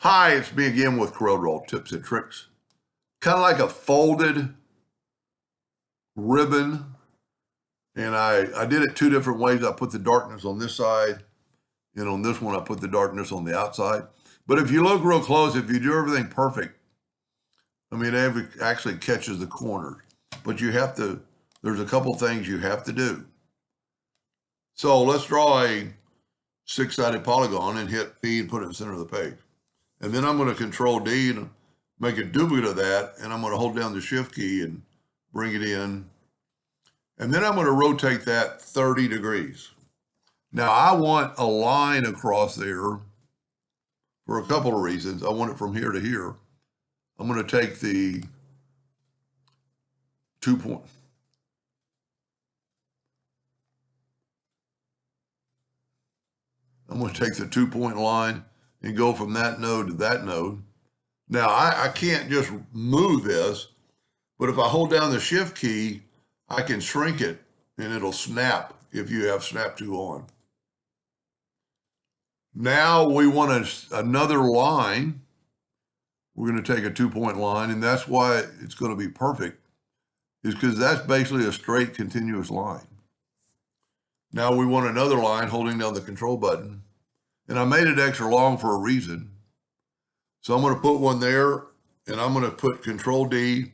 Hi, it's me again with Corel Draw tips and tricks. Kind of like a folded ribbon. And I did it two different ways. I put the darkness on this side, and on this one, I put the darkness on the outside. But if you look real close, if you do everything perfect, I mean, it actually catches the corners. But you have to, there's a couple things you have to do. So let's draw a six-sided polygon and hit P and put it in the center of the page. And then I'm going to Control D and make a duplicate of that. And I'm going to hold down the Shift key and bring it in. And then I'm going to rotate that 30 degrees. Now I want a line across there for a couple of reasons. I want it from here to here. I'm going to take the 2 point. I'm going to take the 2-point line and go from that node to that node. Now I can't just move this, but if I hold down the Shift key, I can shrink it and it'll snap if you have Snap to on. Now we want another line. We're going to take a 2-point line, and that's why it's going to be perfect, is because that's basically a straight continuous line. Now we want another line holding down the Control button, and I made it extra long for a reason. So I'm going to put one there, and I'm going to put Control D,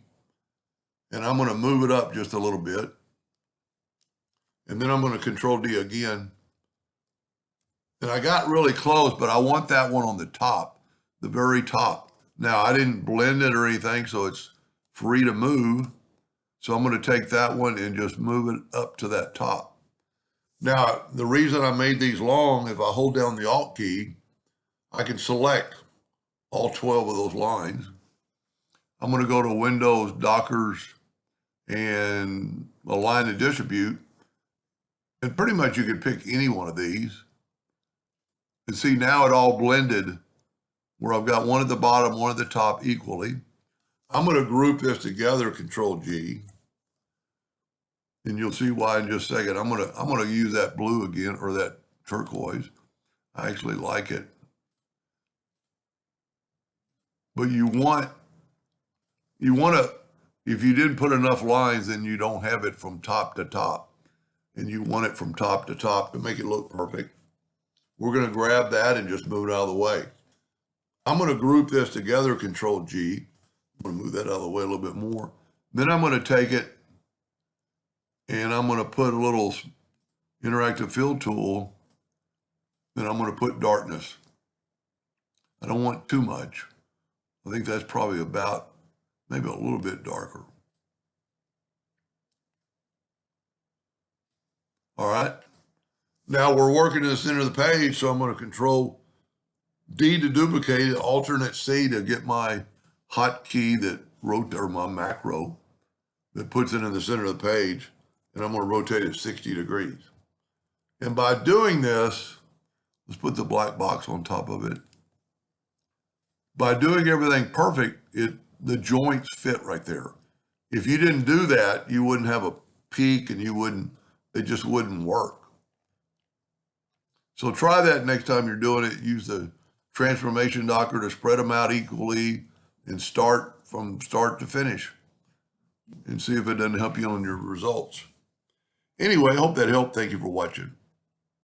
and I'm going to move it up just a little bit. And then I'm going to Control D again. And I got really close, but I want that one on the top, the very top. Now, I didn't blend it or anything, so it's free to move. So I'm going to take that one and just move it up to that top. Now, the reason I made these long, if I hold down the Alt key, I can select all 12 of those lines. I'm going to go to Windows, Dockers, and Align and Distribute. And pretty much you can pick any one of these. And see, now it all blended where I've got one at the bottom, one at the top equally. I'm going to group this together, Control G. And you'll see why in just a second. I'm going to use that blue again, or that turquoise. I actually like it. But you want to, if you didn't put enough lines, then you don't have it from top to top. And you want it from top to top to make it look perfect. We're going to grab that and just move it out of the way. I'm going to group this together, Control G. I'm going to move that out of the way a little bit more. Then I'm going to take it and I'm going to put a little interactive fill tool. Then I'm going to put darkness. I don't want too much. I think that's probably about maybe a little bit darker. All right. Now we're working in the center of the page, so I'm going to Control D to duplicate it, alternate C to get my hotkey that wrote, or my macro that puts it in the center of the page, and I'm going to rotate it 60 degrees. And by doing this, let's put the black box on top of it. By doing everything perfect, the joints fit right there. If you didn't do that, you wouldn't have a peak, and it just wouldn't work. So try that next time you're doing it. Use the transformation docker to spread them out equally and start from start to finish and see if it doesn't help you on your results. Anyway, I hope that helped. Thank you for watching.